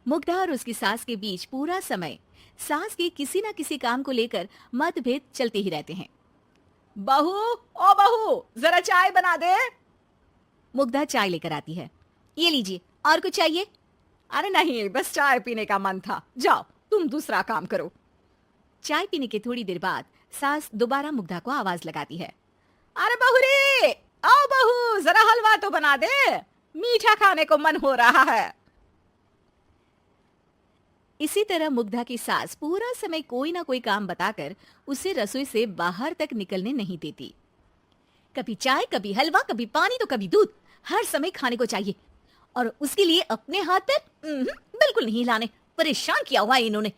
मुग्धा और उसकी सास के बीच पूरा समय सास के किसी न किसी काम को लेकर मतभेद चलते ही रहते हैं। बहू, ओ बहू, जरा चाय बना दे। मुग्धा चाय लेकर आती है। ये लीजिए, और कुछ चाहिए? अरे नहीं, बस चाय पीने का मन था। जाओ, तुम दूसरा काम करो। चाय पीने के थोड़ी देर बाद सास दोबारा मुग्धा को आवाज लगाती है। अरे बहू रे, आओ बहू, जरा हलवा तो बना दे, मीठा खाने को मन हो रहा है। इसी तरह मुग्धा की सास पूरा समय कोई ना कोई काम बताकर उसे रसोई से बाहर तक निकलने नहीं देती। कभी चाय, कभी हलवा, कभी पानी तो कभी दूध, हर समय खाने को चाहिए। और उसके लिए अपने हाथ पैर बिल्कुल नहीं हिलाने। परेशान किया हुआ है इन्होंने।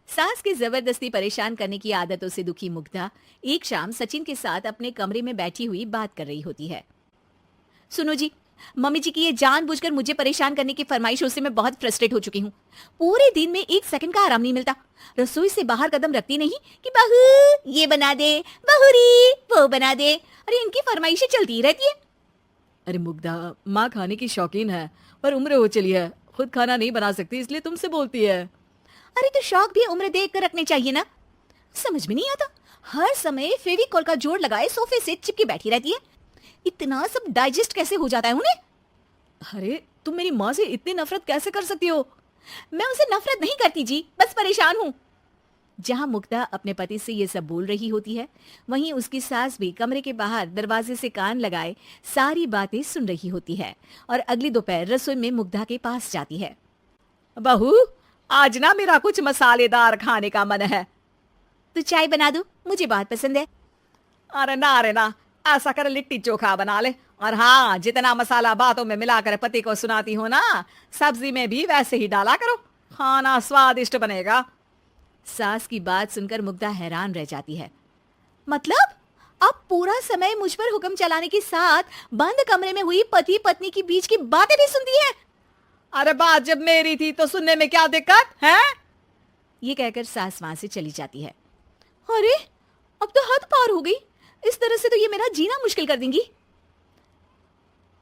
सास के जबरदस्ती परेशान करने की आदतों से दुखी मुग्धा एक शाम सचिन के साथ अपने कमरे में बैठी हुई बात कर रही होती है। सुनो जी, मम्मी जी की ये जानबूझकर मुझे परेशान करने की फरमाइशों से मैं बहुत फ्रस्ट्रेट हो चुकी हूँ। पूरे दिन में एक सेकंड का आराम नहीं मिलता। रसोई से बाहर कदम रखती नहीं कि बहू ये बना दे, बहूरी वो बना दे। अरे इनकी फरमाइशें चलती ही रहती है। अरे मुग्धा, माँ खाने की शौकीन है, पर उम्र हो चली है, खुद खाना नहीं बना सकती, इसलिए तुमसे बोलती है। अरे तो शौक भी उम्र देख कर रखने चाहिए ना। समझ में नहीं आता, हर समय फेविकॉल का जोड़ लगाए सोफे से चिपकी बैठी रहती है। इतना सब डाइजेस्ट कैसे हो जाता है उन्हें? अरे तुम मेरी माँ से इतनी नफरत कैसे कर सकती हो? मैं उनसे नफरत नहीं करती जी, बस परेशान हूँ। जहां मुग्धा अपने पति से ये सब बोल रही होती है, वहीं उसकी सास भी कमरे के बाहर दरवाजे से कान लगाए सारी बातें सुन रही होती है और अगली दोपहर रसोई में मुग्धा के पास जाती है। बहू, आज ना मेरा कुछ मसालेदार खाने का मन है। तो चाय बना दो, मुझे बहुत पसंद है। अरे ना, ऐसा कर लिट्टी चोखा बना ले। और हाँ, जितना मसाला बातों में मिलाकर पति को सुनाती हो ना, सब्जी में भी वैसे ही डाला करो, खाना स्वादिष्ट बनेगा। सास की बात सुनकर मुग्धा हैरान रह जाती है। मतलब आप पूरा समय मुझ पर हुक्म चलाने के साथ बंद कमरे में हुई पति पत्नी की बीच की बातें भी सुनती है? अरे बात जब मेरी थी तो सुनने में क्या दिक्कत है? ये कहकर सास वहां से चली जाती है। अरे अब तो हद पार हो गई, इस तरह से तो ये मेरा जीना मुश्किल कर देंगी।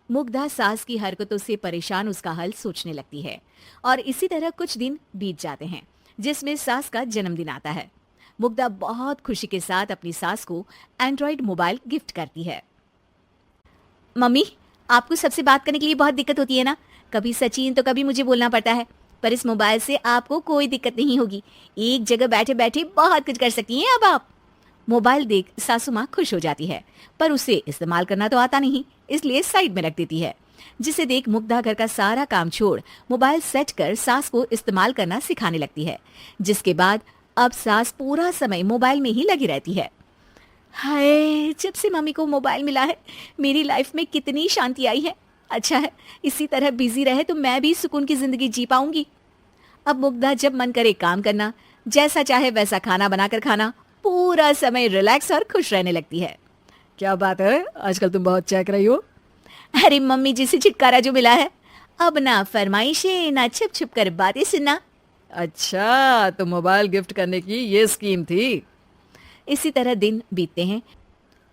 मुग्धा सास की हरकतों से परेशान उसका हल सोचने लगती है और इसी तरह कुछ दिन बीत जाते हैं, जिसमें सास का जन्मदिन आता है। मुग्धा बहुत खुशी के साथ अपनी सास को एंड्रॉइड मोबाइल गिफ्ट करती है। मम्मी, आपको सबसे बात करने के लिए बहुत दिक्कत होती है ना, कभी सचिन तो कभी मुझे बोलना पड़ता है, पर इस मोबाइल से आपको कोई दिक्कत नहीं होगी। एक जगह बैठे बैठे बहुत कुछ कर सकती हैं अब आप। मोबाइल देख सासू माँ खुश हो जाती है, पर उसे इस्तेमाल करना तो आता नहीं, इसलिए साइड में रख देती है। जिसे देख मुग्धा घर का सारा काम छोड़ मोबाइल सेट कर सास को इस्तेमाल करना सिखाने लगती है, जिसके बाद अब सास पूरा समय मोबाइल में ही लगी रहती है। हाय, जब से मम्मी को मोबाइल मिला है मेरी लाइफ में कितनी शांति आई है। अच्छा है, इसी तरह बिजी रहे तो मैं भी सुकून की जिंदगी जी पाऊंगी। अब मुग्धा जब मन करे काम करना, जैसा चाहे वैसा खाना बनाकर खाना, पूरा समय रिलैक्स और खुश रहने लगती है। क्या बात है, आजकल तुम बहुत चहक रही हो। अरे मम्मी जी से छुटकारा जो मिला है, अब ना फरमाइशें ना छुप छुप कर बातें सुनना। अच्छा, तो मोबाइल गिफ्ट करने की ये स्कीम थी। इसी तरह दिन बीतते हैं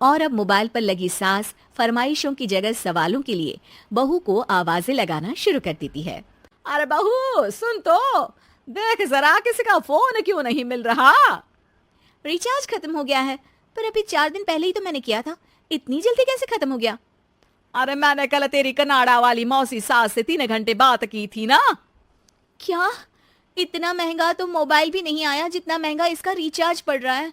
और अब मोबाइल पर लगी सास फरमाइशों की जगह सवालों के लिए बहू को आवाजें लगाना शुरू कर देती है। अरे बहू सुन तो, देख जरा किसी का फोन क्यों नहीं मिल रहा? रिचार्ज खत्म हो गया है, पर अभी 4 दिन पहले ही तो मैंने किया था, इतनी जल्दी कैसे खत्म हो गया? अरे मैंने कल तेरी कनाडा वाली मौसी सास से 3 घंटे बात की थी ना। क्या? इतना महंगा तो मोबाइल भी नहीं आया जितना महंगा इसका रिचार्ज पड़ रहा है।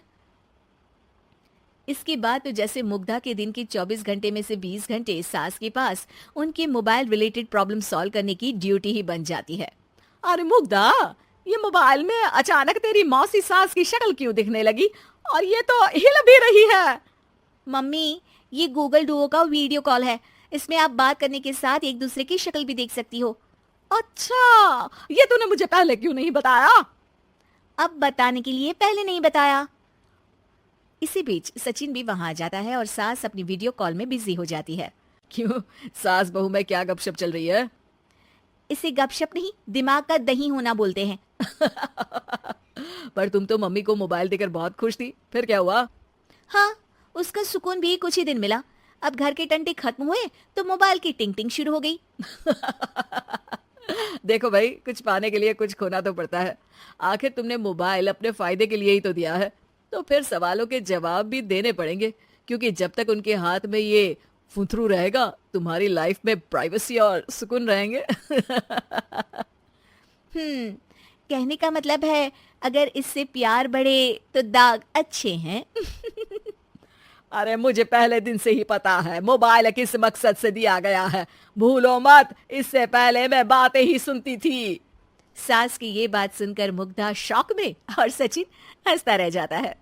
इसके बाद तो जैसे मुग्धा के दिन के 24 घंटे में से 20 घंटे सास के पास उनके मोबाइल रिलेटेड प्रॉब्लम सॉल्व करने की ड्यूटी ही बन जाती है। अरे मुग्धा, ये मोबाइल में अचानक तेरी मौसी सास की शक्ल क्यों दिखने लगी? और ये तो हिल भी रही है। मम्मी, ये गूगल डुओ का वीडियो कॉल है, इसमें आप बात करने के साथ एक दूसरे की शक्ल भी देख सकती हो। अच्छा, ये तूने मुझे पहले क्यों नहीं बताया? अब बताने के लिए पहले नहीं बताया। इसी बीच सचिन भी वहां आ जाता है और सास अपनी वीडियो कॉल में बिजी हो जाती है। क्यों, सास बहू में क्या गपशप चल रही है? इसे गपशप नहीं, दिमाग का दही होना बोलते हैं। पर तुम तो मम्मी को मोबाइल देकर बहुत खुश थी, फिर क्या हुआ? हाँ, उसका सुकून भी कुछ ही दिन मिला। अब घर के टंटे खत्म हुए तो मोबाइल की टिंग टिंग शुरू हो गई। देखो भाई, कुछ पाने के लिए कुछ खोना तो पड़ता है। आखिर तुमने मोबाइल अपने फायदे के लिए ही तो दिया है, तो फिर सवालों के जवाब भी देने पड़ेंगे, क्योंकि जब तक उनके हाथ में ये फुंथरू रहेगा, तुम्हारी लाइफ में प्राइवेसी और सुकून रहेंगे। हम्म, कहने का मतलब है अगर इससे प्यार बढ़े तो दाग अच्छे हैं। अरे मुझे पहले दिन से ही पता है मोबाइल किस मकसद से दिया गया है। भूलो मत, इससे पहले मैं बातें ही सुनती थी। सास की ये बात सुनकर मुग्धा शॉक में और सचिन हंसता रह जाता है।